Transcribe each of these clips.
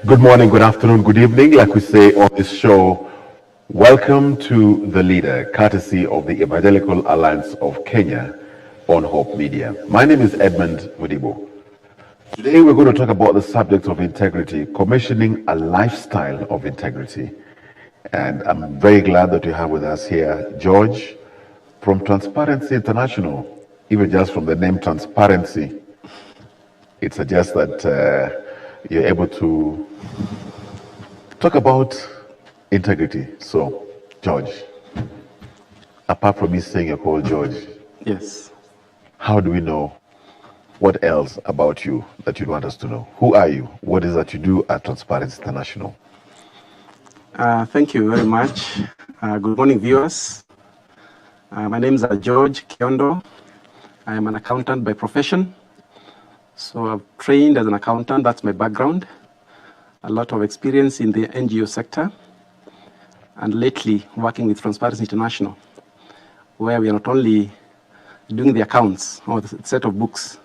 Good morning, good afternoon, good evening. Like we say on this show, welcome to The Leader, courtesy of the Evangelical Alliance of Kenya on Hope Media. My name is Edmund Mudibo. Today we're going to talk about the subject of integrity, commissioning a lifestyle of integrity. And I'm very glad that you have with us here George from Transparency International. Even just from the name Transparency, it suggests that you're able to talk about integrity. So, George, apart from me saying you're called George, yes, how do we know what else about you that you'd want us to know? Who are you? What is that you do at Transparency International? Thank you very much. Good morning, viewers. My name is George Kiondo. I am an accountant by profession. So I've trained as an accountant, that's my background. A lot of experience in the NGO sector, and lately working with Transparency International, where we are not only doing the accounts or the set of books,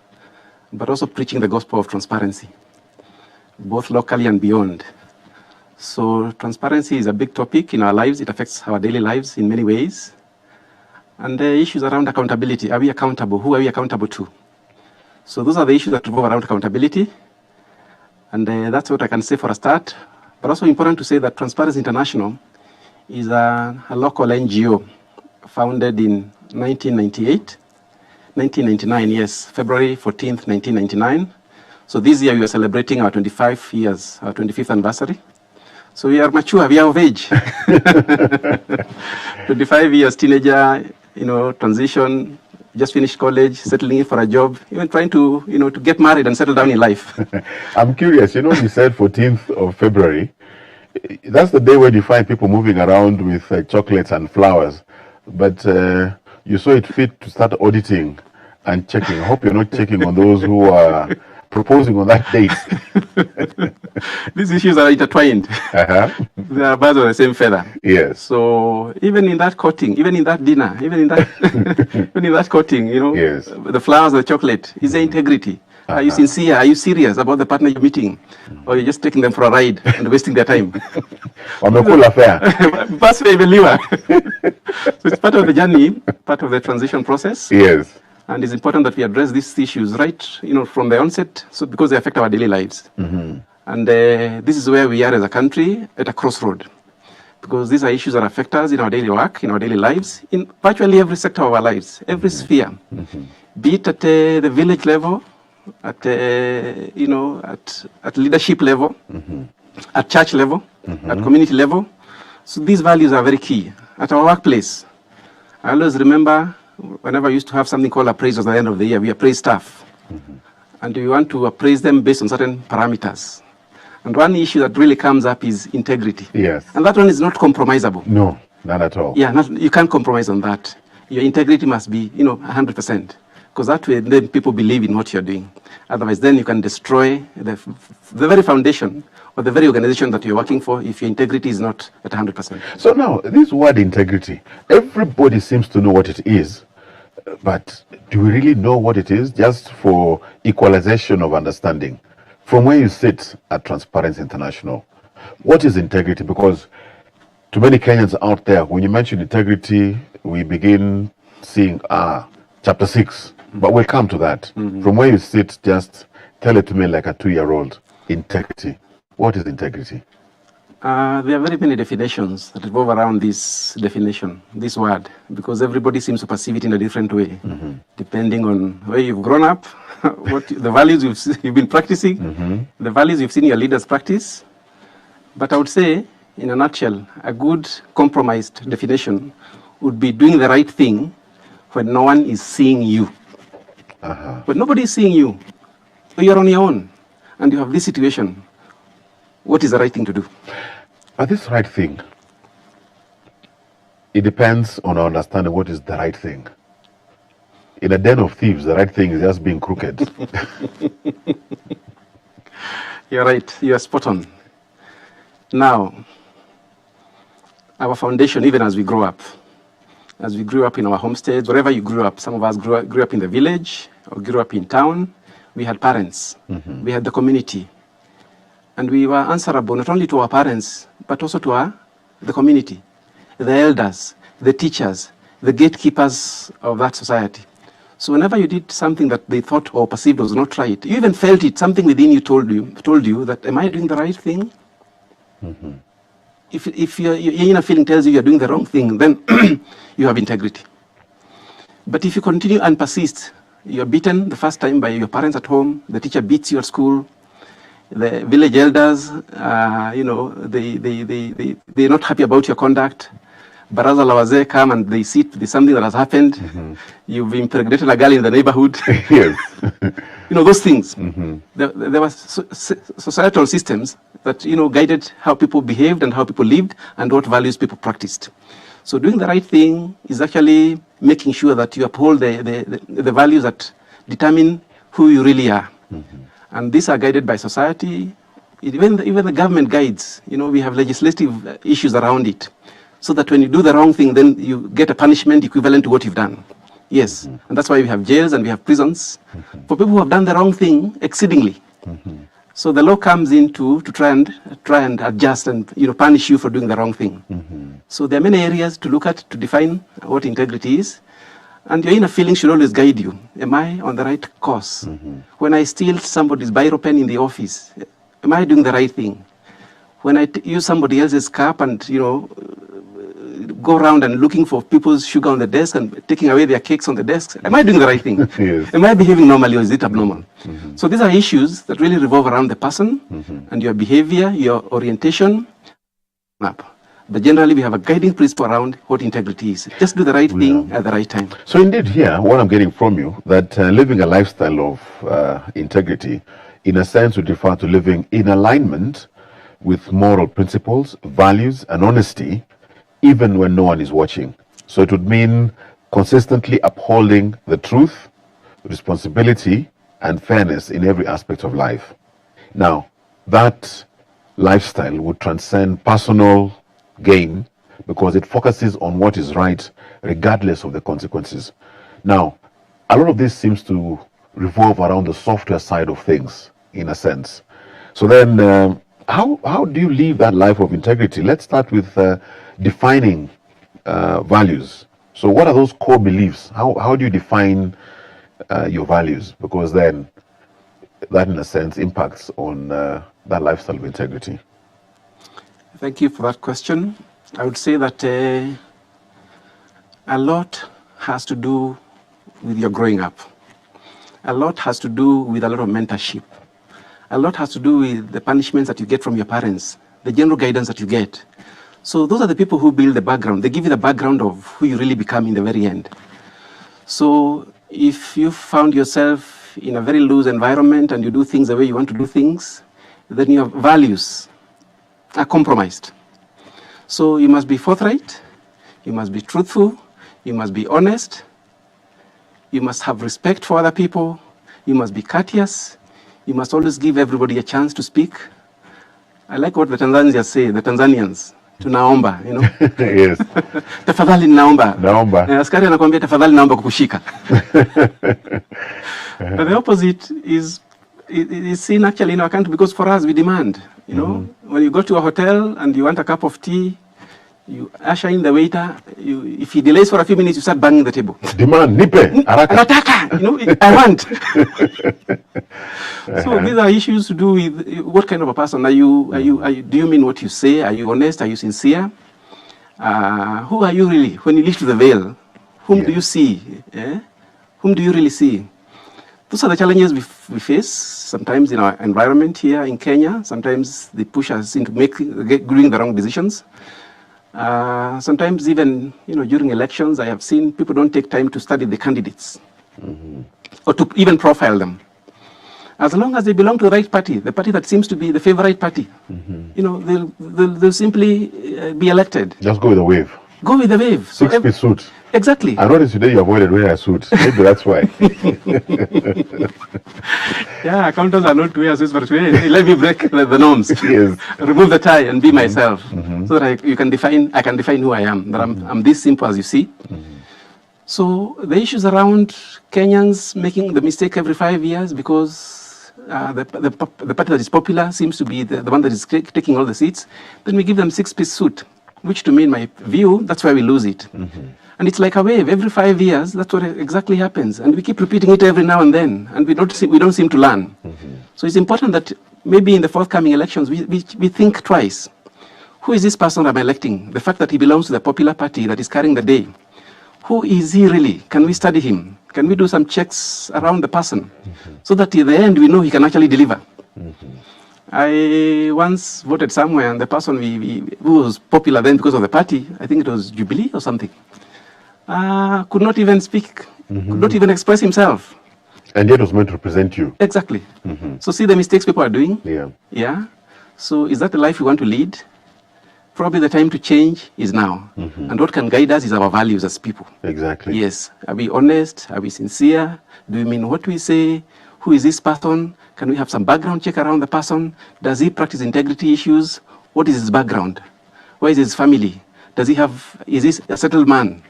but also preaching the gospel of transparency, both locally and beyond. So transparency is a big topic in our lives. It affects our daily lives in many ways. And the issues around accountability. Are we accountable? Who are we accountable to? So those are the issues that revolve around accountability. And that's what I can say for a start. But also important to say that Transparency International is a local NGO founded in 1999, yes, February 14th, 1999. So this year we are celebrating our 25 years, our 25th anniversary. So we are mature, we are of age. 25 years, teenager, transition, just finished college, settling in for a job, even trying to, to get married and settle down in life. I'm curious, you said 14th of February. That's the day when you find people moving around with chocolates and flowers. But you saw it fit to start auditing and checking. I hope you're not checking on those who are proposing on that date. These issues are intertwined. They are birds of the same feather. Yes. So even in that courting, even in that dinner, even in that, even in that courting, yes, the flowers, the chocolate, is the integrity. Are you sincere? Are you serious about the partner you're meeting? Or you're just taking them for a ride and wasting their time? Cool affair. So it's part of the journey, part of the transition process. Yes. And it's important that we address these issues right, from the onset, so because they affect our daily lives. And this is where we are as a country at a crossroad, because these are issues that affect us in our daily work, in our daily lives, in virtually every sector of our lives, every sphere, be it at the village level, at at leadership level, at church level, at community level. So these values are very key. At our workplace, I always remember whenever I used to have something called appraisals at the end of the year, we appraise staff. And we want to appraise them based on certain parameters. And one issue that really comes up is integrity. Yes. And that one is not compromisable. No, not at all. Yeah, you can't compromise on that. Your integrity must be, 100%. Because that way, then people believe in what you're doing. Otherwise, then you can destroy the very foundation or the very organization that you're working for if your integrity is not at 100%. So now, this word integrity, everybody seems to know what it is. But do we really know what it is? Just for equalization of understanding, from where you sit at Transparency International, what is integrity? Because to many Kenyans out there, when you mention integrity, we begin seeing, chapter 6. But we'll come to that. From where you sit, just tell it to me like a 2-year-old. Integrity. What is integrity? There are very many definitions that revolve around this definition, this word, because everybody seems to perceive it in a different way, depending on where you've grown up, what the values you've been practicing, the values you've seen your leaders practice. But I would say, in a nutshell, a good compromised definition would be doing the right thing when no one is seeing you. When nobody is seeing you, you're on your own, and you have this situation. What is the right thing to do? This right thing, it depends on our understanding what is the right thing. In a den of thieves, the right thing is just being crooked. You're right. You're spot on. Now, our foundation, even as we grow up, as we grew up in our homesteads, wherever you grew up, some of us grew up in the village or grew up in town, we had parents, we had the community. And we were answerable not only to our parents, but also to the community, the elders, the teachers, the gatekeepers of that society. So whenever you did something that they thought or perceived was not right, you even felt it, something within you told you that, am I doing the right thing? Mm-hmm. If your inner feeling tells you you're doing the wrong thing, then you have integrity. But if you continue and persist, you're beaten the first time by your parents at home, the teacher beats you at school, the village elders, they're not happy about your conduct. Baraza la wazee come and they see there's something that has happened. Mm-hmm. You've impregnated a girl in the neighborhood. Yes. Those things. Mm-hmm. There were societal systems that, guided how people behaved and how people lived and what values people practiced. So doing the right thing is actually making sure that you uphold the values that determine who you really are. Mm-hmm. And these are guided by society. Even the government guides. We have legislative issues around it. So that when you do the wrong thing, then you get a punishment equivalent to what you've done. Yes. Mm-hmm. And that's why we have jails and we have prisons for people who have done the wrong thing exceedingly. Mm-hmm. So the law comes in to try and adjust and punish you for doing the wrong thing. Mm-hmm. So there are many areas to look at to define what integrity is. And your inner feeling should always guide you. Am I on the right course? Mm-hmm. When I steal somebody's biro pen in the office, am I doing the right thing? When I use somebody else's cup and go around and looking for people's sugar on the desk and taking away their cakes on the desks, am I doing the right thing? Yes. Am I behaving normally or is it abnormal? Mm-hmm. So these are issues that really revolve around the person and your behavior, your orientation. But generally we have a guiding principle around what integrity is. Just do the right thing at the right time. So indeed here, what I'm getting from you, that living a lifestyle of integrity, in a sense, would refer to living in alignment with moral principles, values, and honesty, even when no one is watching. So it would mean consistently upholding the truth, responsibility, and fairness in every aspect of life. Now, that lifestyle would transcend personal gain because it focuses on what is right, regardless of the consequences. Now, a lot of this seems to revolve around the software side of things, in a sense. So then, how do you live that life of integrity? Let's start with defining values. So what are those core beliefs? How do you define your values? Because then that, in a sense, impacts on that lifestyle of integrity. Thank you for that question. I would say that a lot has to do with your growing up. A lot has to do with a lot of mentorship. A lot has to do with the punishments that you get from your parents, the general guidance that you get. So those are the people who build the background. They give you the background of who you really become in the very end. So if you found yourself in a very loose environment and you do things the way you want to do things, then your values are compromised. So you must be forthright, you must be truthful, you must be honest, you must have respect for other people, you must be courteous, you must always give everybody a chance to speak. I like what the Tanzanians, tunaomba, Yes. Tafadhali naomba. Naomba. Askari anakuambia tafadhali naomba kukushika. But the opposite is seen actually in our country, because for us we demand, when you go to a hotel and you want a cup of tea, you usher in the waiter, if he delays for a few minutes, you start banging the table. Demand, nipe, haraka. Anataka, I want. So these are issues to do with what kind of a person are you? Do you mean what you say? Are you honest? Are you sincere? Who are you really? When you lift the veil, whom do you see? Whom do you really see? Those are the challenges we face sometimes in our environment here in Kenya. Sometimes they push us into doing the wrong decisions. Sometimes even during elections, I have seen people don't take time to study the candidates or to even profile them. As long as they belong to the right party, the party that seems to be the favorite party, they'll simply be elected. Just go with the wave. Go with the wave. Six-piece suit. Exactly. I noticed today you avoided wearing a suit. Maybe that's why. Yeah, accountants are not wearing suits, but let me break the norms. Yes. Remove the tie and be myself, so that I can define who I am. That I'm this simple as you see. So the issues around Kenyans making the mistake every 5 years because the party that is popular seems to be the one that is taking all the seats, then we give them 6-piece suit, which to me, in my view, that's where we lose it. And it's like a wave. Every 5 years, that's what exactly happens. And we keep repeating it every now and then, and we don't seem to learn. So it's important that maybe in the forthcoming elections, we think twice. Who is this person I'm electing? The fact that he belongs to the popular party that is carrying the day. Who is he really? Can we study him? Can we do some checks around the person so that in the end we know he can actually deliver? I once voted somewhere, and the person who was popular then because of the party, I think it was Jubilee or something, could not even speak, could not even express himself. And yet was meant to represent you. Exactly. So see the mistakes people are doing? Yeah. So is that the life we want to lead? Probably the time to change is now. And what can guide us is our values as people. Exactly. Yes. Are we honest? Are we sincere? Do we mean what we say? Who is this person? Can we have some background check around the person? Does he practice integrity issues? What is his background? Where is his family? Is he a settled man?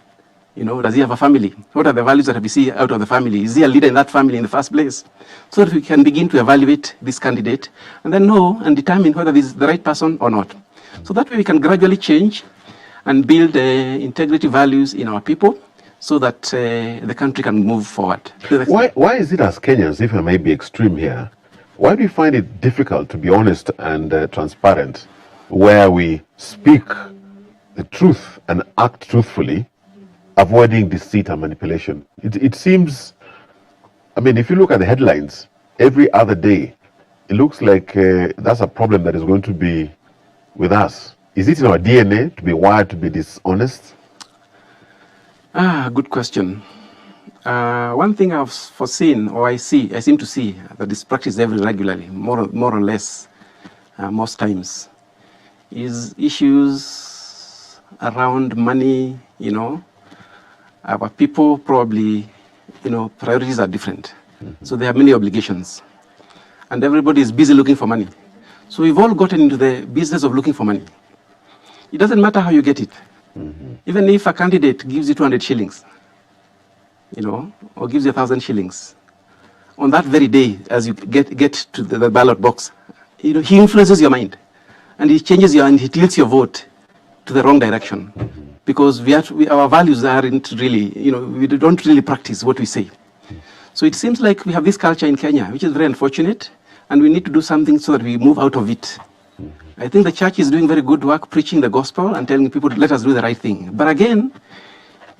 Does he have a family? What are the values that we see out of the family? Is he a leader in that family in the first place? So that we can begin to evaluate this candidate and then know and determine whether this is the right person or not. So that way we can gradually change and build integrity values in our people so that the country can move forward. Why is it as Kenyans, if I may be extreme here, why do you find it difficult to be honest and transparent where we speak the truth and act truthfully, avoiding deceit and manipulation? It seems, if you look at the headlines every other day, it looks like that's a problem that is going to be with us. Is it in our DNA to be wired to be dishonest? Good question. One thing I've foreseen, or I seem to see that is practiced very regularly, more or less, most times, is issues around money. Our people probably, priorities are different. So they have many obligations, and everybody is busy looking for money. So we've all gotten into the business of looking for money. It doesn't matter how you get it. Even if a candidate gives you 200 shillings, or gives you 1,000 shillings, on that very day, as you get to the ballot box, he influences your mind, and he changes and he tilts your vote to the wrong direction, because our values aren't really, we don't really practice what we say. So it seems like we have this culture in Kenya, which is very unfortunate, and we need to do something so that we move out of it. I think the church is doing very good work preaching the gospel and telling people, let us do the right thing. But again,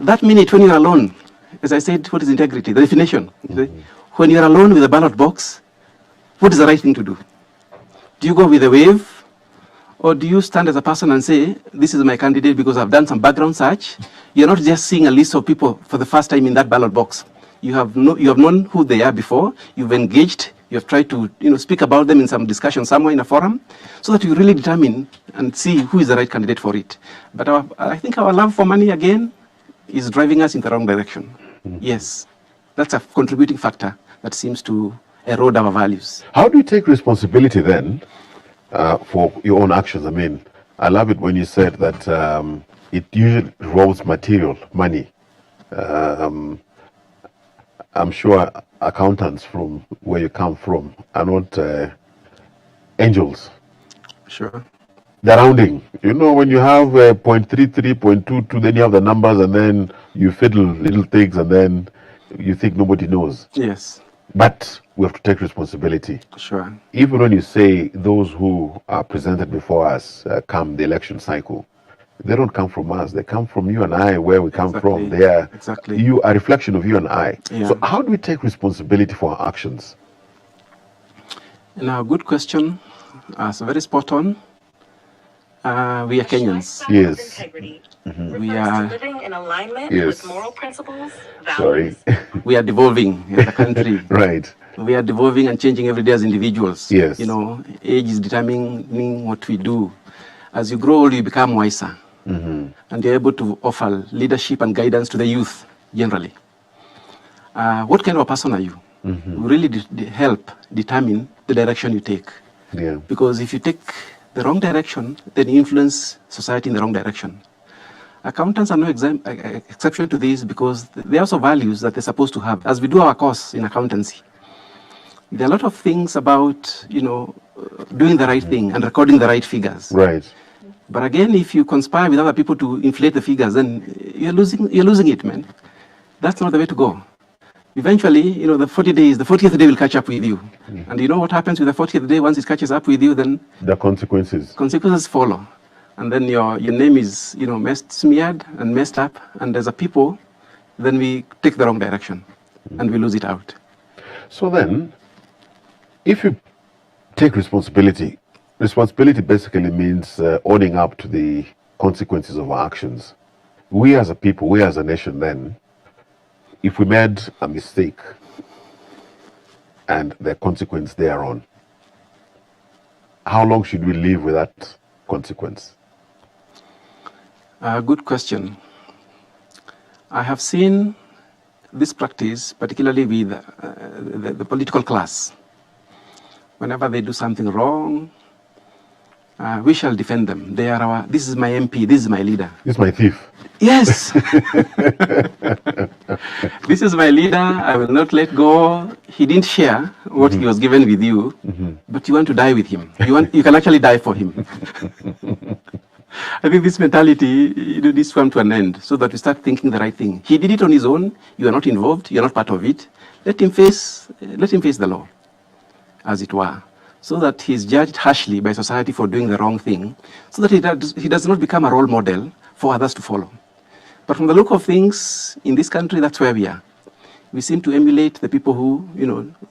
that minute when you're alone, as I said, what is integrity? The definition. When you're alone with a ballot box, what is the right thing to do? Do you go with the wave? Or do you stand as a person and say, this is my candidate because I've done some background search? You're not just seeing a list of people for the first time in that ballot box. You have known who they are before. You've engaged. You have tried to speak about them in some discussion somewhere in a forum, so that you really determine and see who is the right candidate for it. But I think our love for money, again, is driving us in the wrong direction. Yes, that's a contributing factor that seems to erode our values. How do you take responsibility then for your own actions? I love it when you said that it usually involves material, money. I'm sure accountants from where you come from are not angels. Sure. The rounding, when you have 0.33, 0.22, then you have the numbers and then you fiddle little things and then you think nobody knows. Yes. But we have to take responsibility. Sure. Even when you say those who are presented before us come the election cycle, they don't come from us. They come from you and I, where we come from. They are a reflection of you and I. Yeah. So how do we take responsibility for our actions? Now, good question. So very spot on. We are Kenyans. Yes. We are living in alignment Yes. with moral principles, Sorry. values. we are devolving as a country. Right. We are devolving and changing every day as individuals. Yes. Age is determining what we do. As you grow old, you become wiser. And you're able to offer leadership and guidance to the youth generally. What kind of a person are you? We really help determine the direction you take. Yeah. Because if you take the wrong direction, then you influence society in the wrong direction. Accountants are no exception to this, because there are also values that they're supposed to have. As we do our course in accountancy, There are a lot of things about, doing the right thing and recording the right figures. Right. But again, if you conspire with other people to inflate the figures, then you're losing it, man. That's not the way to go. Eventually, the 40th day will catch up with you. And you know what happens with the 40th day? Once it catches up with you, then The consequences. consequences follow. And then your name is, smeared and messed up. And as a people, then we take the wrong direction and we lose it out. So then, if you take responsibility basically means owning up to the consequences of our actions. We as a people, we as a nation then, if we made a mistake and the consequence thereon, how long should we live with that consequence? Good question. I have seen this practice, particularly with the political class. Whenever they do something wrong, we shall defend them. This is my MP, this is my leader. This is my thief. Yes. This is my leader, I will not let go. He didn't share what he was given with you, but you want to die with him. You can actually die for him. I think this mentality, needs to come to an end so that we start thinking the right thing. He did it on his own. You are not involved. You are not part of it. Let him face the law, as it were, so that he's judged harshly by society for doing the wrong thing, so that he does not become a role model for others to follow. But from the look of things in this country, that's where we are. We seem to emulate the people who,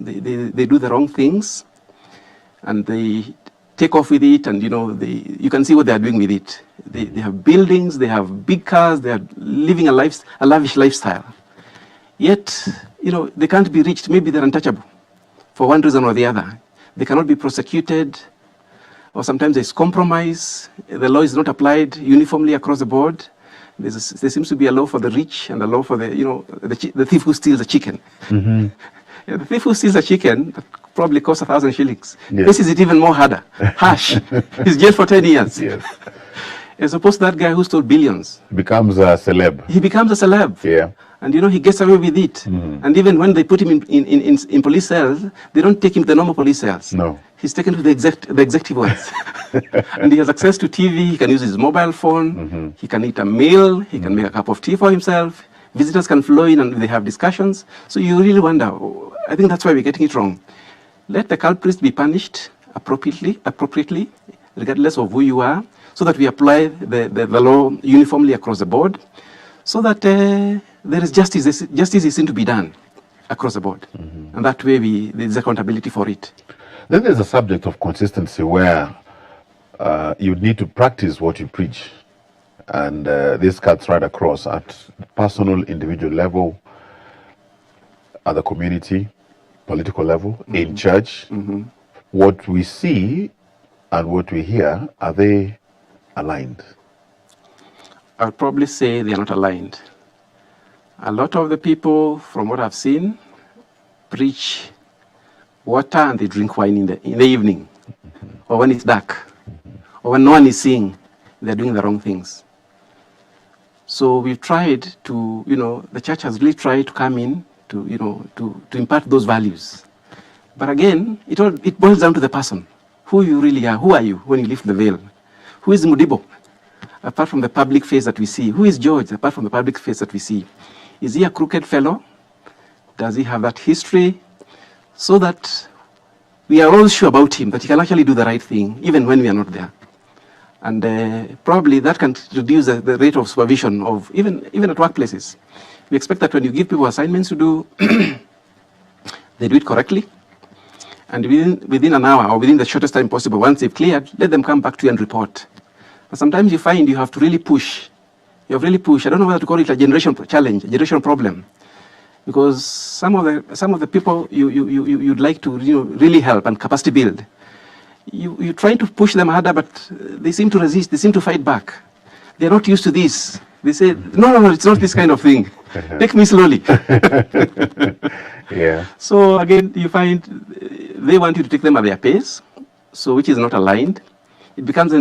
they do the wrong things, and they take off with it, and you can see what they are doing with it. They have buildings, they have big cars, they are living a lavish lifestyle. Yet, they can't be reached. Maybe they're untouchable for one reason or the other. They cannot be prosecuted, or sometimes there's compromise. The law is not applied uniformly across the board. There seems to be a law for the rich and a law for the thief who steals a chicken. Mm-hmm. Yeah, the thief who steals a chicken probably costs 1,000 shillings. Yes. This is it even more harsh. He's jailed for 10 years. Yes. As opposed to that guy who stole billions. Becomes a celeb. He becomes a celeb. Yeah. And he gets away with it. Mm-hmm. And even when they put him in police cells, they don't take him to the normal police cells. No. He's taken to the executive ones. And he has access to TV, he can use his mobile phone, he can eat a meal, he can make a cup of tea for himself. Visitors can flow in and they have discussions. So you really wonder, I think that's why we're getting it wrong. Let the culprits be punished appropriately, regardless of who you are, so that we apply the law uniformly across the board, so that there is justice. Justice is seen to be done across the board. Mm-hmm. And that way there's accountability for it. Then there's a subject of consistency where you need to practice what you preach. And this cuts right across at personal, individual level, at the community, political level, in church. Mm-hmm. What we see and what we hear, are they aligned? I'd probably say they are not aligned. A lot of the people, from what I've seen, preach water and they drink wine in the evening, or when it's dark, or when no one is seeing, they're doing the wrong things. So we've tried to, the church has really tried to come in to impart those values. But again, it boils down to the person, who you really are. Who are you when you lift the veil? Who is Mudibo, apart from the public face that we see? Who is George, apart from the public face that we see? Is he a crooked fellow? Does he have that history? So that we are all sure about him, that he can actually do the right thing, even when we are not there. And probably that can reduce the rate of supervision of even at workplaces. We expect that when you give people assignments to do, they do it correctly. And within an hour, or within the shortest time possible, once they've cleared, let them come back to you and report. But sometimes you find you have to really push. You have really pushed. I don't know whether to call it a generation challenge, a generation problem. Because some of the people you'd like to really help and capacity build, you try to push them harder, but they seem to resist. They seem to fight back. They're not used to this. They say, no, it's not this kind of thing. Take me slowly. Yeah. So again, you find they want you to take them at their pace, so which is not aligned. It becomes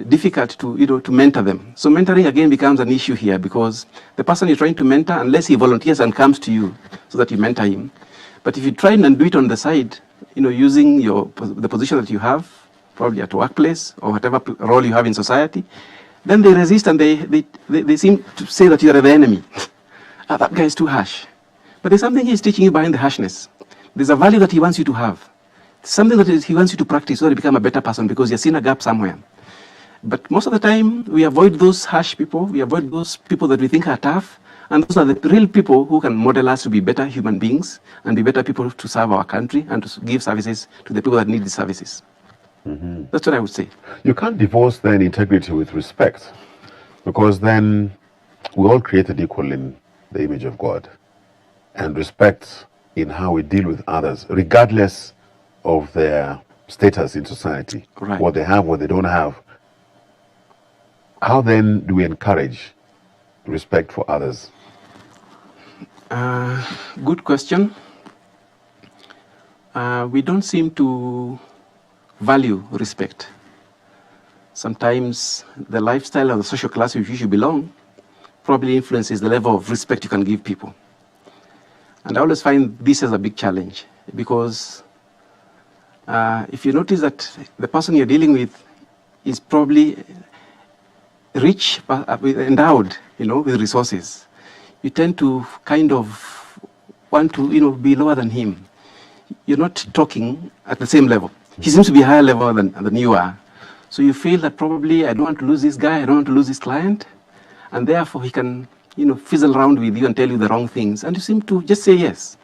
difficult to mentor them. So mentoring again becomes an issue here, because the person you're trying to mentor, unless he volunteers and comes to you so that you mentor him. But if you try and do it on the side, using the position that you have, probably at workplace or whatever role you have in society, then they resist and they seem to say that you are the enemy. That guy is too harsh. But there's something he's teaching you behind the harshness. There's a value that he wants you to have. Something that he wants you to practice so that you become a better person because you've seen a gap somewhere. But most of the time, we avoid those harsh people. We avoid those people that we think are tough. And those are the real people who can model us to be better human beings and be better people to serve our country and to give services to the people that need the services. Mm-hmm. That's what I would say. You can't divorce then integrity with respect, because then we're all created equal in the image of God. And respect in how we deal with others, regardless of their status in society, right. What they have, what they don't have. How then do we encourage respect for others? Good question. We don't seem to value respect. Sometimes the lifestyle or the social class in which you belong probably influences the level of respect you can give people. And I always find this as a big challenge because if you notice that the person you're dealing with is probably rich, endowed, with resources, you tend to kind of want to, be lower than him. You're not talking at the same level. He seems to be a higher level than you are. So you feel that probably I don't want to lose this guy, I don't want to lose this client, and therefore he can, fizzle around with you and tell you the wrong things, and you seem to just say yes.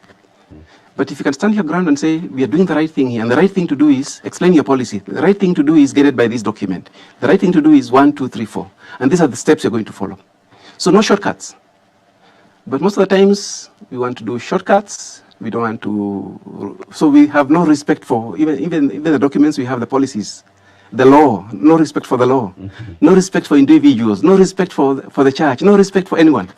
But if you can stand your ground and say, we are doing the right thing here, and the right thing to do is explain your policy. The right thing to do is get it by this document. The right thing to do is 1, 2, 3, 4. And these are the steps you're going to follow. So no shortcuts. But most of the times, we want to do shortcuts. We don't want to... So we have no respect for even the documents, we have the policies. The law, no respect for the law. Mm-hmm. No respect for individuals. No respect for the church. No respect for anyone.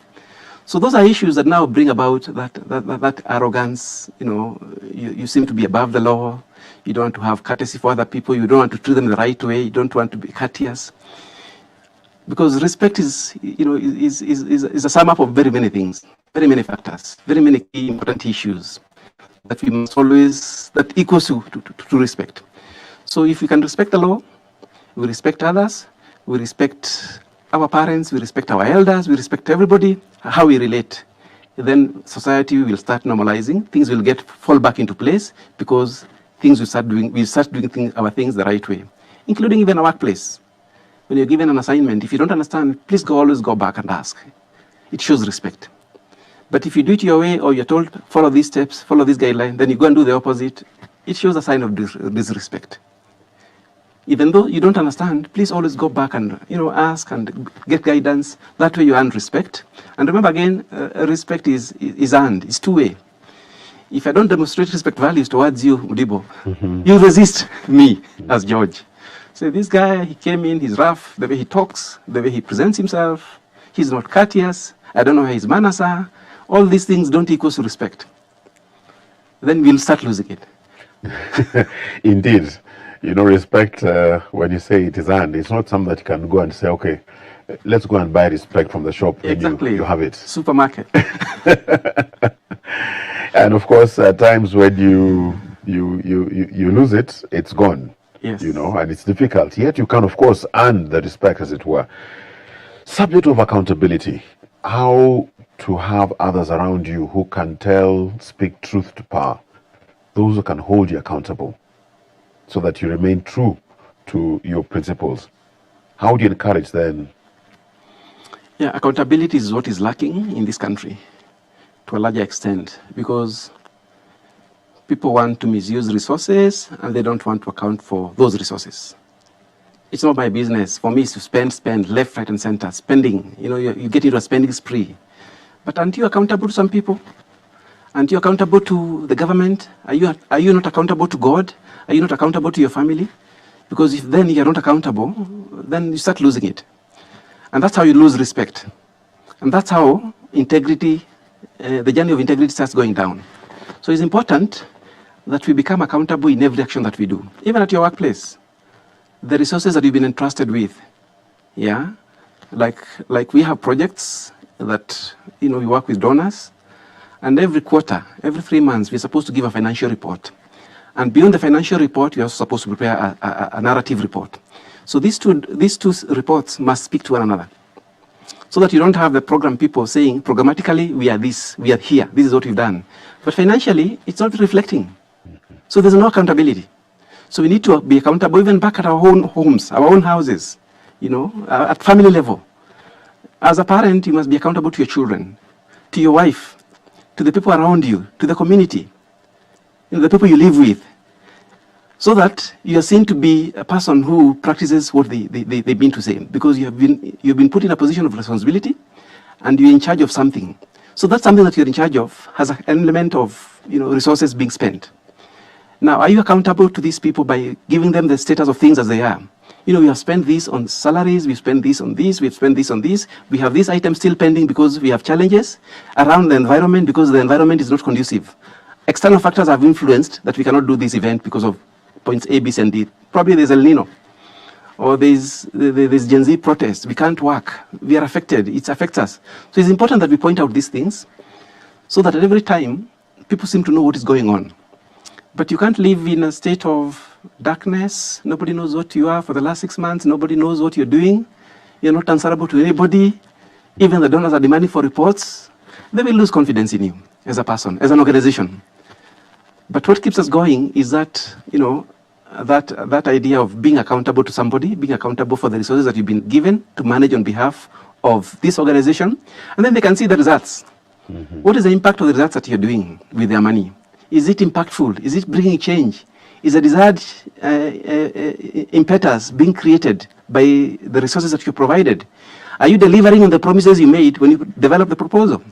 So those are issues that now bring about that arrogance. You seem to be above the law. You don't want to have courtesy for other people. You don't want to treat them the right way. You don't want to be courteous. Because respect is a sum up of very many things, very many factors, very many key important issues that we must always, that equals to respect. So if we can respect the law, we respect others, we respect our parents, we respect our elders, we respect everybody, how we relate, then society will start normalizing, things will fall back into place because things we start doing our things the right way, including even our workplace. When you're given an assignment, if you don't understand, please always go back and ask. It shows respect. But if you do it your way or you're told, follow these steps, follow this guideline, then you go and do the opposite, it shows a sign of disrespect. Even though you don't understand, please always go back and ask and get guidance. That way you earn respect. And remember again, respect is earned. It's two-way. If I don't demonstrate respect values towards you, Mudibo, you resist me as George. So this guy, he came in, he's rough, the way he talks, the way he presents himself, he's not courteous, I don't know where his manners are. All these things don't equal to respect. Then we'll start losing it. Indeed. Respect, when you say it is earned, it's not something that you can go and say, okay, let's go and buy respect from the shop. Exactly. You have it. Supermarket. And of course, at times when you lose it, it's gone. Yes. And it's difficult. Yet you can, of course, earn the respect, as it were. Subject of accountability. How to have others around you who can speak truth to power. Those who can hold you accountable, so that you remain true to your principles. How do you encourage then? Yeah, accountability is what is lacking in this country to a larger extent because people want to misuse resources and they don't want to account for those resources. It's not my business. For me, it's to spend left, right, and center. Spending, you get into a spending spree. But aren't you accountable to some people? Aren't you accountable to the government? Are you not accountable to God? Are you not accountable to your family? Because if then you're not accountable, then you start losing it. And that's how you lose respect. And that's how integrity, the journey of integrity starts going down. So it's important that we become accountable in every action that we do. Even at your workplace, the resources that you've been entrusted with, yeah? Like we have projects that, we work with donors. And every quarter, every 3 months, we're supposed to give a financial report. And beyond the financial report, you're also supposed to prepare a narrative report. So these two reports must speak to one another, so that you don't have the program people saying, programmatically, we are this, we are here, this is what we've done. But financially, it's not reflecting. So there's no accountability. So we need to be accountable even back at our own homes, our own houses, at family level. As a parent, you must be accountable to your children, to your wife, to the people around you, to the community, the people you live with, so that you are seen to be a person who practices what they've been to say, because you've been put in a position of responsibility and you're in charge of something. So that's something that you're in charge of has an element of resources being spent. Now, are you accountable to these people by giving them the status of things as they are? We have spent this on salaries, we've spent this on this, we've spent this on this. We have this item still pending because we have challenges around the environment, because the environment is not conducive. External factors have influenced that we cannot do this event because of points A, B, and D. Probably there's El Nino, or there's Gen Z protests. We can't work. We are affected. It affects us. So it's important that we point out these things so that at every time people seem to know what is going on. But you can't live in a state of darkness. Nobody knows what you are for the last 6 months. Nobody knows what you're doing. You're not answerable to anybody. Even the donors are demanding for reports. They will lose confidence in you as a person, as an organization. But what keeps us going is that, that idea of being accountable to somebody, being accountable for the resources that you've been given to manage on behalf of this organization. And then they can see the results. Mm-hmm. What is the impact of the results that you're doing with their money? Is it impactful? Is it bringing change? Is a desired impetus being created by the resources that you provided? Are you delivering on the promises you made when you developed the proposal?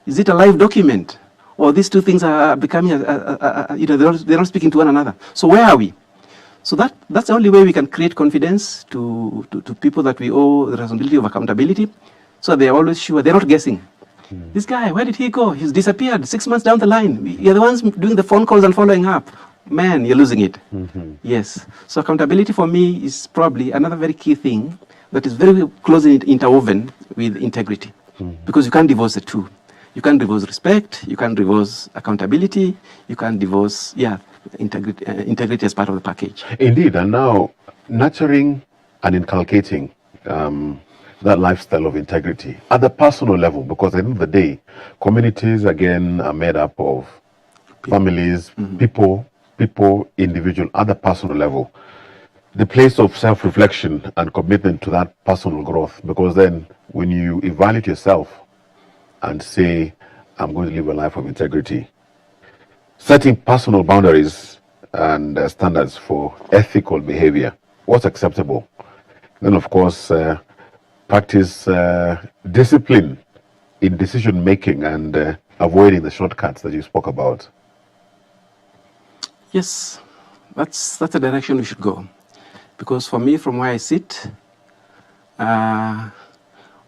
Is it a live document? Or these two things are becoming, they're not speaking to one another. So where are we? So that's the only way we can create confidence to people that we owe the responsibility of accountability, so they're always sure, they're not guessing. This guy, where did he go? He's disappeared 6 months down the line. You're the ones doing the phone calls and following up. Man, you're losing it. Mm-hmm. Yes. So accountability for me is probably another very key thing that is very closely interwoven with integrity, because you can't divorce the two. You can't divorce respect, you can't divorce accountability, you can't divorce, integrity as part of the package. Indeed, and now nurturing and inculcating that lifestyle of integrity at the personal level, because at the end of the day, communities, again, are made up of families, people, individual, at the personal level. The place of self-reflection and commitment to that personal growth, because then when you evaluate yourself and say, I'm going to live a life of integrity, setting personal boundaries and standards for ethical behavior, what's acceptable. Then, of course, practice discipline in decision making and avoiding the shortcuts that you spoke about. Yes, that's the direction we should go. Because for me, from where I sit,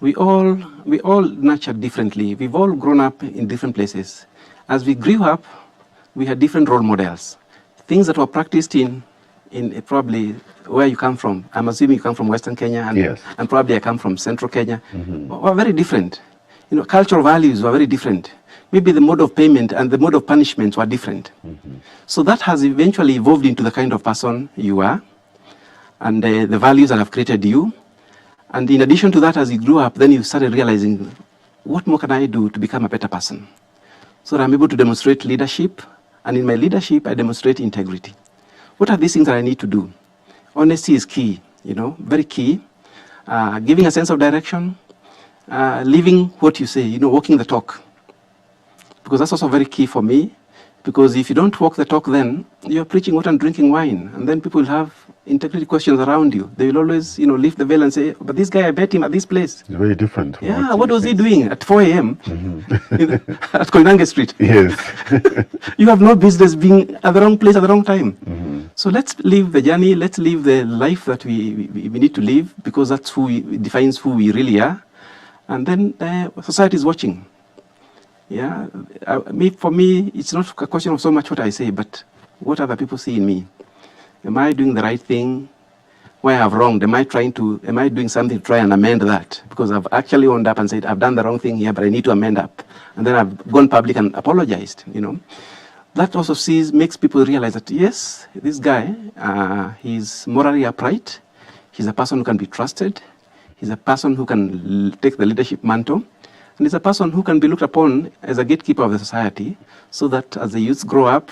we all nurtured differently. We've all grown up in different places. As we grew up, we had different role models. Things that were practiced in probably where you come from. I'm assuming you come from Western Kenya, and, yes, and probably I come from Central Kenya. Were very different. Cultural values were very different. Maybe the mode of payment and the mode of punishment were different. So that has eventually evolved into the kind of person you are, and the values that have created you. And in addition to that, as you grew up, then you started realizing, what more can I do to become a better person? So that I'm able to demonstrate leadership, and in my leadership, I demonstrate integrity. What are these things that I need to do? Honesty is key, very key. Giving a sense of direction, living what you say, walking the talk. Because that's also very key for me. Because if you don't walk the talk, then you're preaching water and drinking wine. And then people will have integrity questions around you. They will always, lift the veil and say, but this guy, I bet him at this place. It's very different. Yeah, what was he doing at 4 a.m. at Koinange Street? Yes. You have no business being at the wrong place at the wrong time. So let's live the journey. Let's live the life that we need to live, because that's defines who we really are. And then society is watching. Yeah, for me, it's not a question of so much what I say, but what other people see in me. Am I doing the right thing? Where I have wronged? Am I doing something to try and amend that? Because I've actually owned up and said, I've done the wrong thing here, but I need to amend up. And then I've gone public and apologized, that also makes people realize that, yes, this guy, he's morally upright. He's a person who can be trusted. He's a person who can take the leadership mantle. And he's a person who can be looked upon as a gatekeeper of the society, so that as the youth grow up,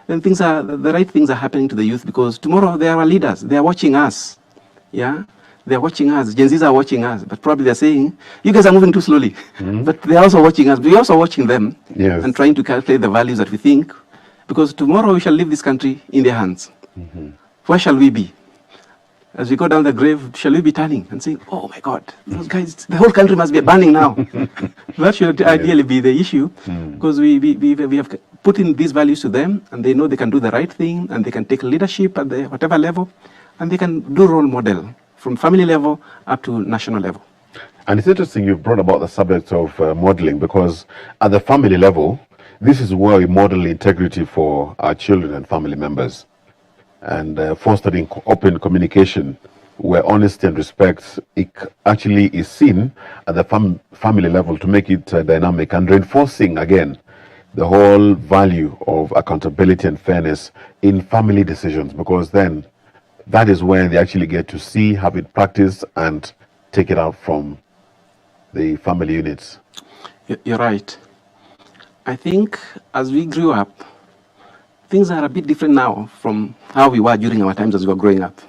then the right things are happening to the youth, because tomorrow they are our leaders. They are watching us. Yeah? They're watching us. Gen Zs are watching us, but probably they're saying, you guys are moving too slowly. But they're also watching us. We're also watching them, Yes. and trying to calculate the values that we think, because tomorrow we shall leave this country in their hands. Where shall we be? As we go down the grave, shall we be turning and saying, oh my God, those guys, the whole country must be burning now? That should ideally be the issue, because we have put in these values to them, and they know they can do the right thing, and they can take leadership at the whatever level, and they can do role model from family level up to national level. And it's interesting you've brought about the subject of modeling, because at the family level, this is where we model integrity for our children and family members, and fostering open communication where honesty and respect actually is seen at the family level to make it dynamic, and reinforcing again the whole value of accountability and fairness in family decisions, because then that is where they actually get to see, have it practiced, and take it out from the family units. You're right. I think as we grew up, things are a bit different now from how we were during our times as we were growing up.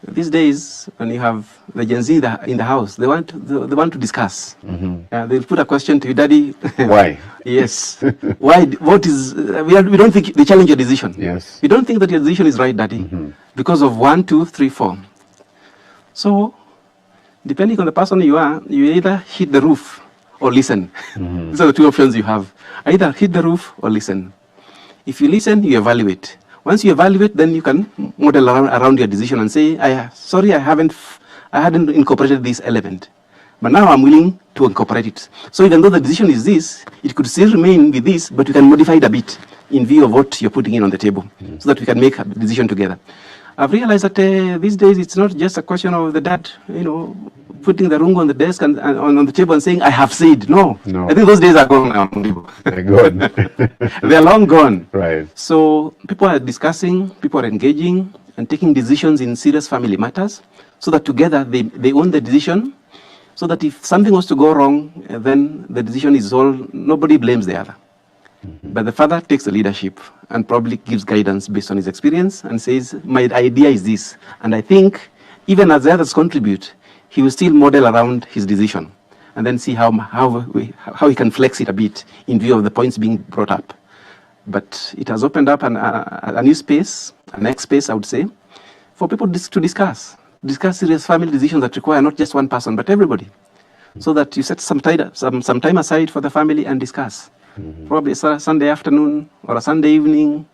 These days, when you have the Gen Z in the house, they want to discuss. They'll put a question to you, Daddy. Why? Yes. Why? What is? We don't think they challenge your decision. Yes. We don't think that your decision is right, Daddy, because of 1, 2, 3, 4. So, depending on the person you are, you either hit the roof or listen. These are the two options you have. Either hit the roof or listen. If you listen, you evaluate. Once you evaluate, then you can model around your decision and say, sorry, I hadn't incorporated this element, but now I'm willing to incorporate it. So even though the decision is this, it could still remain with this, but you can modify it a bit in view of what you're putting in on the table, so that we can make a decision together. I've realized that these days it's not just a question of the dad, putting the rungu on the desk and on the table and saying, I have said. No. I think those days are gone now. They're gone. They're long gone. Right. So people are discussing, people are engaging and taking decisions in serious family matters, so that together they own the decision, so that if something was to go wrong, then the decision is all, nobody blames the other. But the father takes the leadership and probably gives guidance based on his experience and says, my idea is this. And I think even as the others contribute, he will still model around his decision and then see how he can flex it a bit in view of the points being brought up. But it has opened up a new space, a next space, I would say, for people to discuss serious family decisions that require not just one person, but everybody. So that you set some time aside for the family and discuss. Probably a Sunday afternoon or a Sunday evening,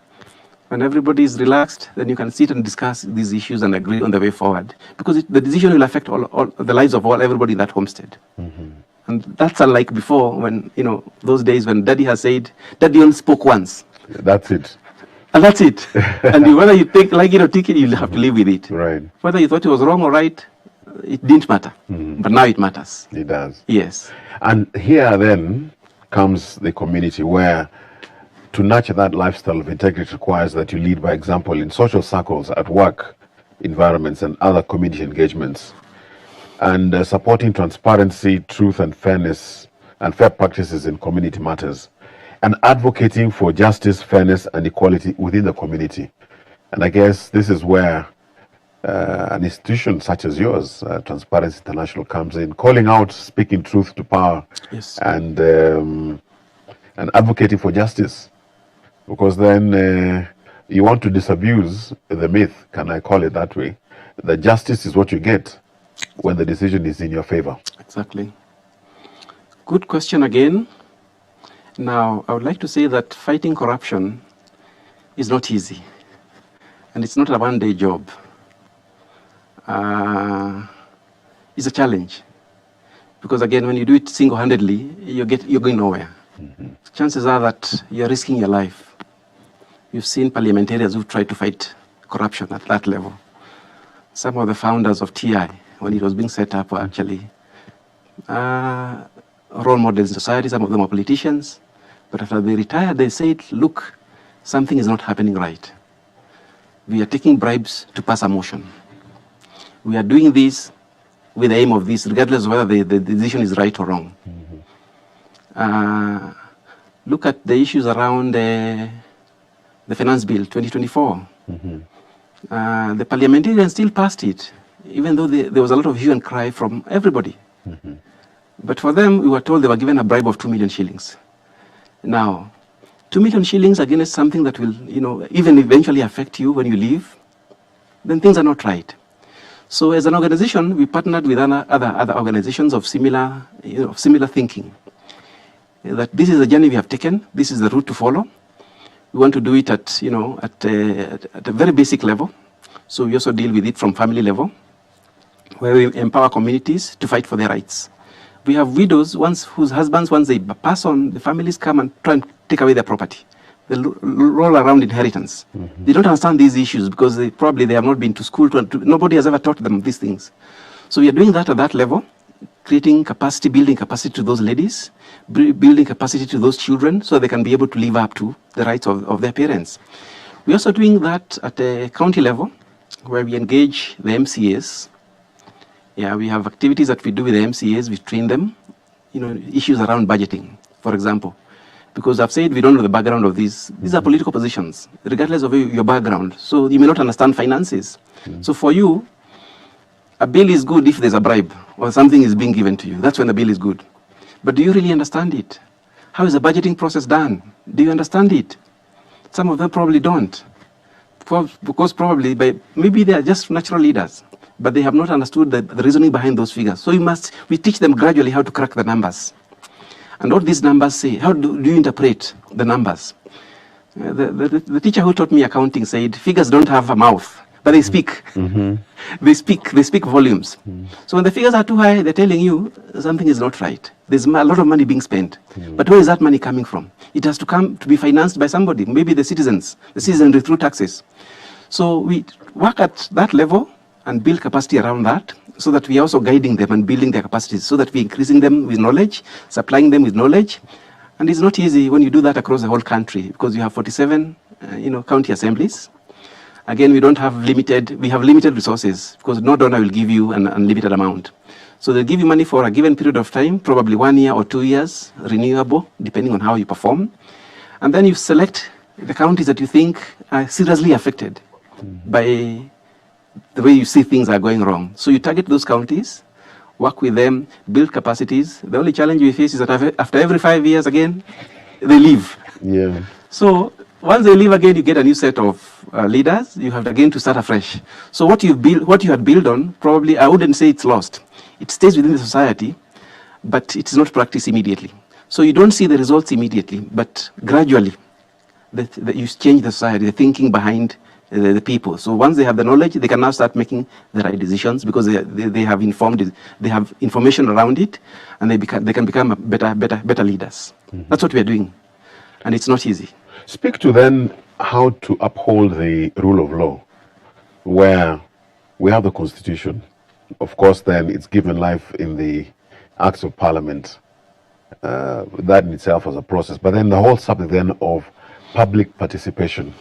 when everybody is relaxed, then you can sit and discuss these issues and agree on the way forward. Because the decision will affect all the lives of everybody in that homestead. And that's unlike before, when, those days when Daddy has said, Daddy only spoke once. That's it. And that's it. And whether you like it or take it, you'll have to live with it. Right. Whether you thought it was wrong or right, it didn't matter. But now it matters. It does. Yes. And here then comes the community, where to nurture that lifestyle of integrity requires that you lead by example in social circles, at work environments, and other community engagements. And supporting transparency, truth, and fairness, and fair practices in community matters. And advocating for justice, fairness, and equality within the community. And I guess this is where an institution such as yours, Transparency International, comes in, calling out, speaking truth to power, Yes. and advocating for justice. Because then you want to disabuse the myth, can I call it that way, that justice is what you get when the decision is in your favor. Exactly. Good question again. Now, I would like to say that fighting corruption is not easy. And it's not a one-day job. It's a challenge. Because again, when you do it single-handedly, you're going nowhere. Chances are that you're risking your life. You've seen parliamentarians who've tried to fight corruption at that level. Some of the founders of TI, when it was being set up, were actually role models in society. Some of them are politicians. But after they retired, they said, look, something is not happening right. We are taking bribes to pass a motion. We are doing this with the aim of this, regardless of whether the decision is right or wrong. Look at the issues around the Finance Bill 2024. The parliamentarians still passed it, even though there was a lot of hue and cry from everybody. But for them, we were told they were given a bribe of 2 million shillings. Now, 2 million shillings against something that will, even eventually affect you when you leave, then things are not right. So as an organization, we partnered with other organizations of similar thinking. That this is the journey we have taken, this is the route to follow. We want to do it at a very basic level. So we also deal with it from family level, where we empower communities to fight for their rights. We have widows whose husbands, once they pass on, the families come and try and take away their property. They roll around inheritance. They don't understand these issues because they have not been to school. Nobody has ever taught them these things. So we are doing that at that level, creating capacity, building capacity to those ladies, building capacity to those children so they can be able to live up to the rights of their parents. We're also doing that at a county level where we engage the MCAs. Yeah, we have activities that we do with the MCAs, we train them, issues around budgeting, for example. Because I've said we don't know the background of these. These are political positions, regardless of your background. So you may not understand finances. So for you, a bill is good if there's a bribe or something is being given to you. That's when the bill is good. But do you really understand it? How is the budgeting process done? Do you understand it? Some of them probably don't. Because maybe they are just natural leaders, but they have not understood the reasoning behind those figures. So we teach them gradually how to crack the numbers. And what these numbers say, how do you interpret the numbers? The teacher who taught me accounting said, figures don't have a mouth, but they speak. They speak volumes. So when the figures are too high, they're telling you something is not right. There's a lot of money being spent. But where is that money coming from? It has to come to be financed by somebody, maybe the citizenry through taxes. So we work at that level and build capacity around that, so that we are also guiding them and building their capacities, so that we're increasing them with knowledge, supplying them with knowledge. And it's not easy when you do that across the whole country, because you have 47 county assemblies. Again, we have limited resources, because no donor will give you an unlimited amount. So they'll give you money for a given period of time, probably 1 year or 2 years, renewable, depending on how you perform. And then you select the counties that you think are seriously affected by the way you see things are going wrong. So you target those counties, work with them, build capacities. The only challenge we face is that after every 5 years again, they leave. Yeah. So once they leave again, you get a new set of leaders. You have again to start afresh. So what you had built on, probably I wouldn't say it's lost. It stays within the society, but it is not practiced immediately. So you don't see the results immediately, but gradually, you change the society, the thinking behind the people. So once they have the knowledge, they can now start making the right decisions, because they have information around it, and they can become better leaders. That's what we are doing, and it's not easy. Speak to then how to uphold the rule of law, where we have the Constitution. Of course, then it's given life in the Acts of Parliament. That in itself was a process, but then the whole subject then of public participation.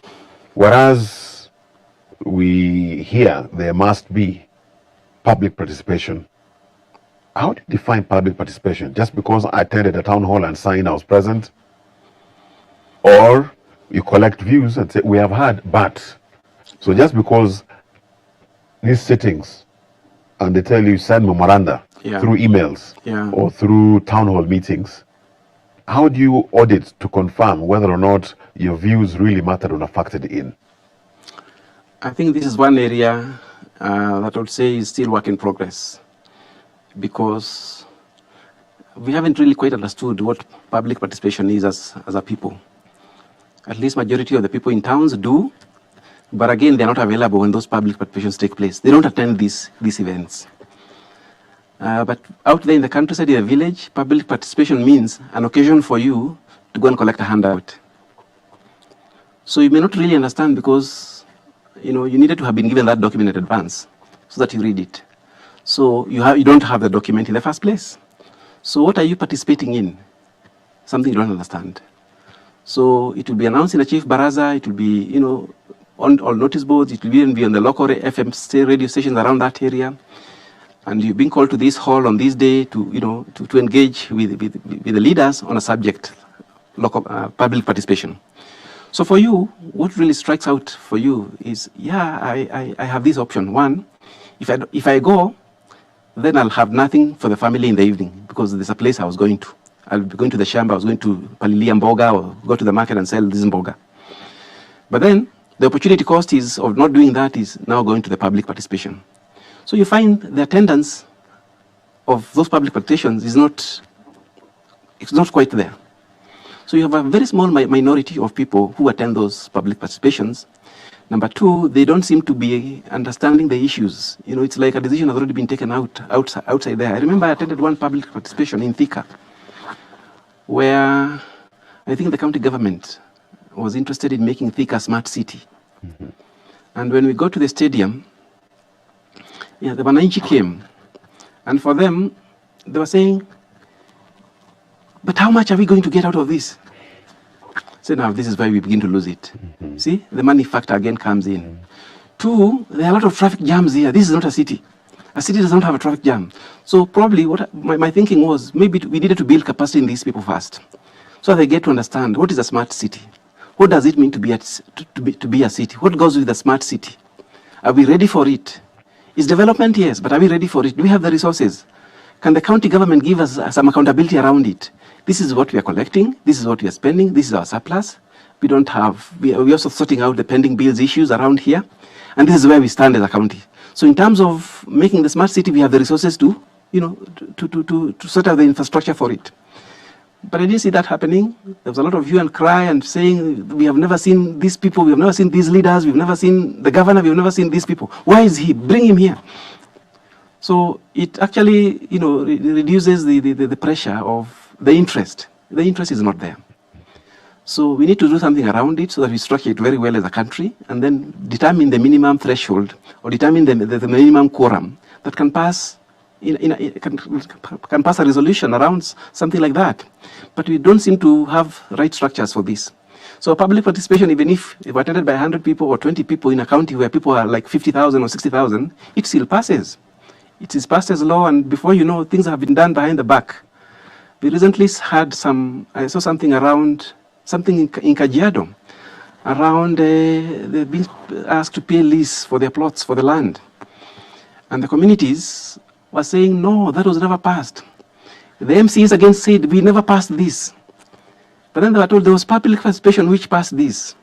Whereas we hear there must be public participation. How do you define public participation? Just because I attended a town hall and signed I was present? Or you collect views and say, we have heard, but. So just because these sittings, and they tell you send memoranda through emails or through town hall meetings, how do you audit to confirm whether or not your views really mattered or are factored in? I think this is one area that I would say is still work in progress, because we haven't really quite understood what public participation is as a people. At least majority of the people in towns do, but again, they're not available when those public participations take place. They don't attend these events. But out there in the countryside, in the village, public participation means an occasion for you to go and collect a handout. So you may not really understand, because you needed to have been given that document in advance so that you read it. So you don't have the document in the first place. So what are you participating in? Something you don't understand. So it will be announced in the chief baraza. It will be, on all notice boards. It will even be on the local FM radio stations around that area. And you've been called to this hall on this day to, to engage with the leaders on a subject, local public participation. So for you, what really strikes out for you is, I have this option. One, if I go, then I'll have nothing for the family in the evening because there's a place I was going to. I'll be going to the shamba, I was going to palilia mboga or go to the market and sell this mboga. But then the opportunity cost of not doing that is now going to the public participation. So you find the attendance of those public participations is not quite there. So you have a very small minority of people who attend those public participations. Number two, they don't seem to be understanding the issues. It's like a decision has already been taken outside there. I remember I attended one public participation in Thika, where I think the county government was interested in making Thika a smart city. Mm-hmm. And when we got to the stadium, the Wananchi came, and for them, they were saying, but how much are we going to get out of this? So now this is why we begin to lose it. Mm-hmm. See, the money factor again comes in. Mm-hmm. Two, there are a lot of traffic jams here. This is not a city. A city does not have a traffic jam. So probably what my thinking was, maybe we needed to build capacity in these people first, so they get to understand what is a smart city. What does it mean to be a city? What goes with a smart city? Are we ready for it? Is development? Yes, but are we ready for it? Do we have the resources? Can the county government give us some accountability around it? This is what we are collecting. This is what we are spending. This is our surplus. We don't have. We are also sorting out the pending bills issues around here, and this is where we stand as a county. So in terms of making the smart city, we have the resources to sort out the infrastructure for it. But I didn't see that happening. There was a lot of hue and cry and saying, we have never seen these people, we have never seen these leaders, we've never seen the governor, we've never seen these people. Why is he? Bring him here. So it actually, reduces the pressure of the interest. The interest is not there. So we need to do something around it so that we structure it very well as a country and then determine the minimum threshold or determine the minimum quorum that can pass can pass a resolution around something like that. But we don't seem to have right structures for this. So public participation, even if attended by 100 people or 20 people in a county where people are like 50,000 or 60,000, it still passes. It is passed as law, and before you know, things have been done behind the back. We recently had I saw something around, something in Kajiado, around they've been asked to pay lease for their plots, for the land. And the communities were saying, no, that was never passed. The MCs again said, we never passed this. But then they were told there was public participation which passed this.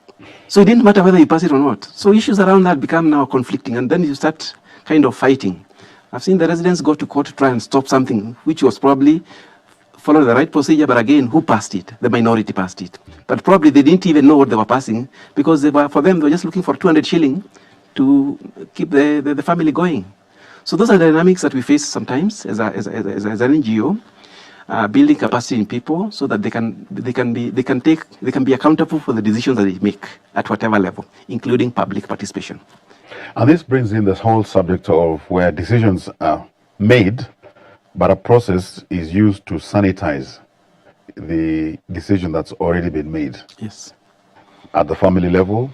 So it didn't matter whether you pass it or not. So issues around that become now conflicting, and then you start kind of fighting. I've seen the residents go to court to try and stop something which was probably following the right procedure, but again, who passed it? The minority passed it. But probably they didn't even know what they were passing because for them, they were just looking for 200 shilling to keep the family going. So those are the dynamics that we face sometimes as an NGO, building capacity in people so that they can be accountable for the decisions that they make at whatever level, including public participation. And this brings in this whole subject of where decisions are made, but a process is used to sanitize the decision that's already been made. Yes. At the family level,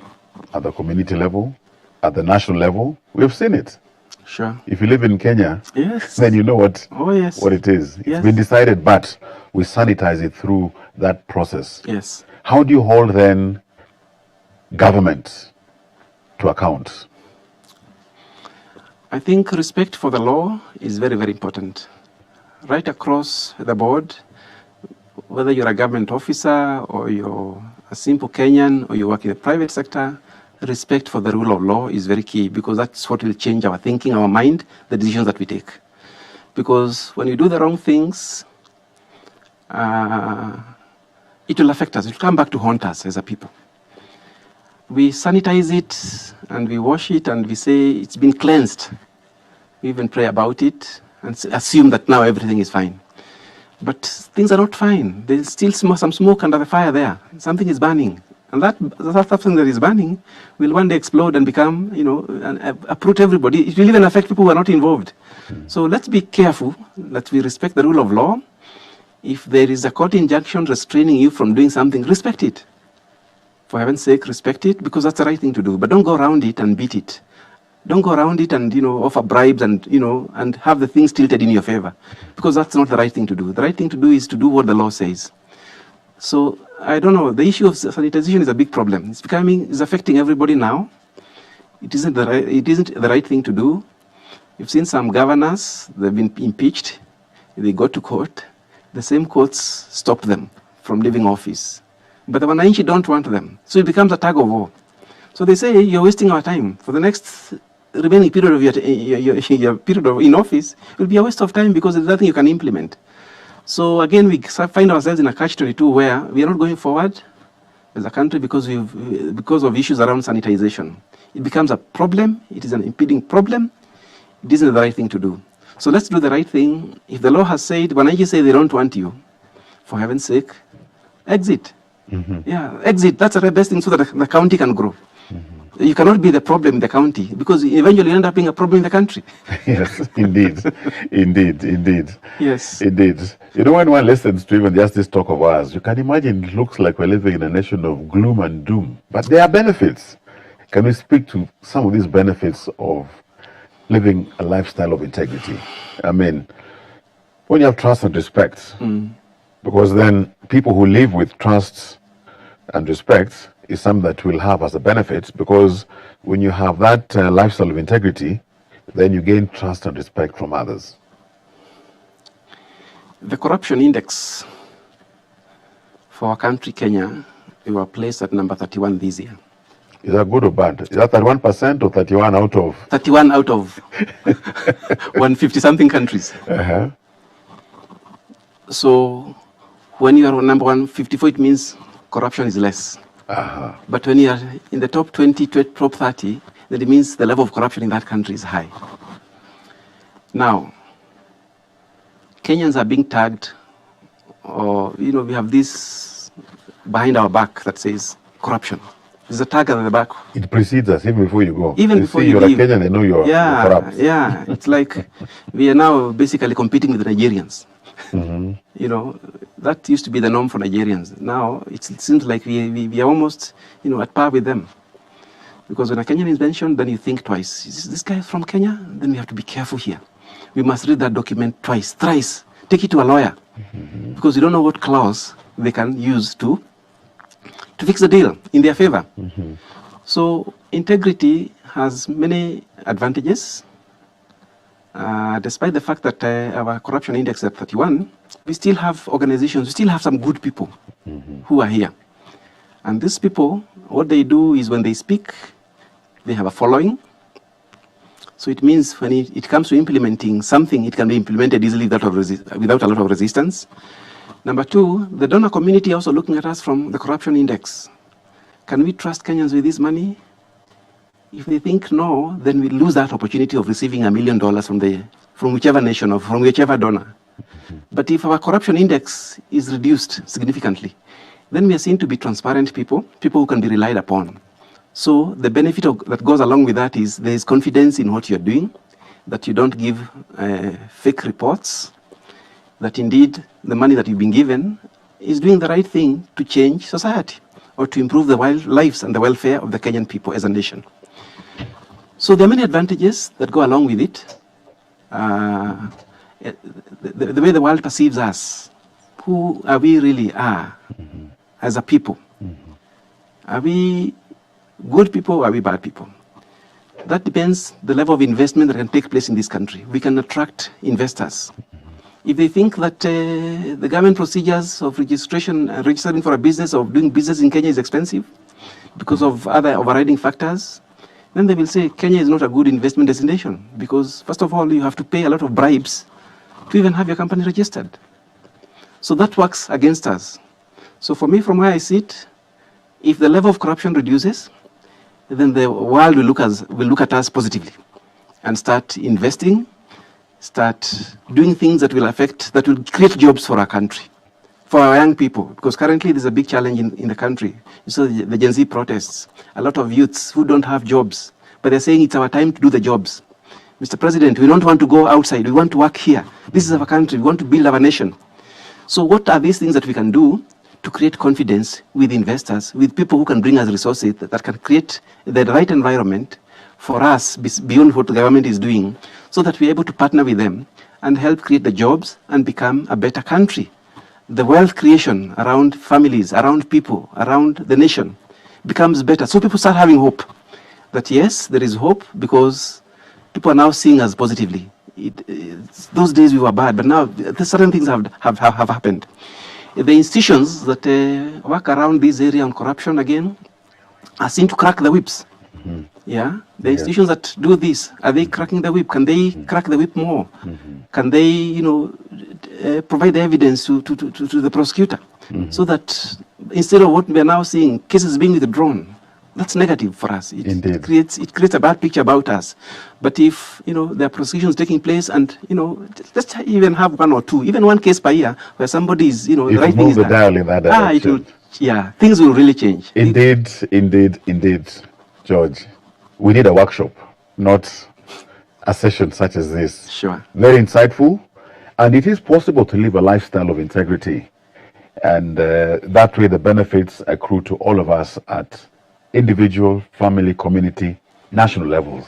at the community level, at the national level, we've seen it. Sure. If you live in Kenya, yes, then you know what it is. It's yes. been decided, but we sanitize it through that process. Yes. How do you hold then government to account? I think respect for the law is very, very important. Right across the board, whether you're a government officer or you're a simple Kenyan or you work in the private sector, respect for the rule of law is very key, because that's what will change our thinking, our mind, the decisions that we take. Because when you do the wrong things, it will affect us. It will come back to haunt us as a people. We sanitize it and we wash it and we say it's been cleansed. We even pray about it and assume that now everything is fine. But things are not fine. There's still some smoke under the fire there. Something is burning. And that something that is burning will one day explode and become, and uproot everybody. It will even affect people who are not involved. So let's be careful that we respect the rule of law. If there is a court injunction restraining you from doing something, respect it. For heaven's sake, respect it, because that's the right thing to do. But don't go around it and beat it. Don't go around it and, offer bribes and, and have the things tilted in your favor, because that's not the right thing to do. The right thing to do is to do what the law says. So, I don't know, the issue of sanitization is a big problem. It's affecting everybody now. It isn't the right thing to do. You've seen some governors, they've been impeached, they go to court, the same courts stopped them from leaving office. But the Wananchi don't want them. So it becomes a tug of war. So they say, you're wasting our time. For the next remaining period of your period in office, it will be a waste of time because there's nothing you can implement. So again, we find ourselves in a catch-22 where we are not going forward as a country because of issues around sanitization. It becomes a problem. It is an impeding problem. It isn't the right thing to do. So let's do the right thing. If the law has said, Wananchi say they don't want you, for heaven's sake, exit. Yeah, exit. That's the best thing so that the county can grow. You cannot be the problem in the county because eventually you end up being a problem in the country. Yes, indeed. Indeed. Yes. Indeed. When one listens to even just this talk of ours, you can imagine it looks like we're living in a nation of gloom and doom. But there are benefits. Can we speak to some of these benefits of living a lifestyle of integrity? I mean, when you have trust and respect, because then people who live with trust and respect is something that will have as a benefit, because when you have that lifestyle of integrity, then you gain trust and respect from others. The corruption index for our country, Kenya, we were placed at number 31 this year. Is that good or bad? Is that 31% or 31 out of? 31 out of 150-something countries. So when you are number 154, it means corruption is less. But when you are in the top 20, top 30, then it means the level of corruption in that country is high. Now, Kenyans are being tagged, or, we have this behind our back that says corruption. There's a tag at the back. It precedes us even before you go. Even before you you're leave. a Kenyan, they know you're corrupt. Yeah, it's like we are now basically competing with the Nigerians. That used to be the norm for Nigerians. Now it seems like we are almost, at par with them. Because when a Kenyan is mentioned, then you think twice. Is this guy from Kenya? Then we have to be careful here. We must read that document twice, thrice. Take it to a lawyer. Because you don't know what clause they can use to fix the deal in their favor. So integrity has many advantages. Despite the fact that our corruption index is at 31, we still have organizations, we still have some good people who are here. And these people, what they do is when they speak, they have a following. So it means when it comes to implementing something, it can be implemented easily without a lot of resistance. Number two, the donor community also looking at us from the corruption index. Can we trust Kenyans with this money? If they think no, then we lose that opportunity of receiving $1 million from whichever nation or from whichever donor. But if our corruption index is reduced significantly, then we are seen to be transparent people who can be relied upon. So the benefit that goes along with that is there is confidence in what you're doing, that you don't give fake reports, that indeed the money that you've been given is doing the right thing to change society or to improve the lives and the welfare of the Kenyan people as a nation. So there are many advantages that go along with it. The way the world perceives us, who are we really as a people? Are we good people or are we bad people? That depends the level of investment that can take place in this country. We can attract investors. If they think that the government procedures of registering for a business or doing business in Kenya is expensive because of other overriding factors, then they will say Kenya is not a good investment destination because, first of all, you have to pay a lot of bribes to even have your company registered. So that works against us. So for me, from where I sit, if the level of corruption reduces, then the world will look at us positively and start investing, start doing things that will create jobs for our country, for our young people, because currently there's a big challenge in the country. You saw the Gen Z protests, a lot of youths who don't have jobs, but they're saying it's our time to do the jobs. Mr. President, we don't want to go outside, we want to work here. This is our country, we want to build our nation. So what are these things that we can do to create confidence with investors, with people who can bring us resources that can create the right environment for us beyond what the government is doing, so that we're able to partner with them and help create the jobs and become a better country. The wealth creation around families, around people, around the nation becomes better. So people start having hope that yes, there is hope, because people are now seeing us positively. Those days we were bad, but now certain things have happened. The institutions that work around this area on corruption again are seen to crack the whips. Mm-hmm. Yeah, the institutions that do this, are they cracking the whip? Can they crack the whip more? Mm-hmm. Can they, provide the evidence to the prosecutor, so that instead of what we are now seeing, cases being withdrawn, that's negative for us. It creates a bad picture about us. But if there are prosecutions taking place, and let's even have one or two, even one case per year, where somebody is the right thing is the dial in that direction. Things will really change. Indeed, George. We need a workshop, not a session such as this. Sure. Very insightful, and it is possible to live a lifestyle of integrity, and that way the benefits accrue to all of us at individual, family, community, national levels.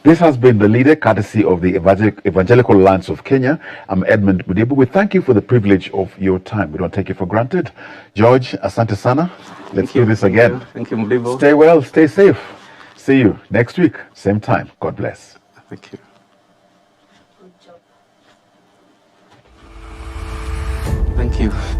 This has been The Leader, courtesy of the Evangelical Alliance of Kenya. I'm Edmund Budibu. We thank you for the privilege of your time. We don't take it for granted. George, asante sana. Let's do this again. Thank you, Mudibu. Stay well, stay safe. See you next week, same time. God bless. Thank you. Thank you.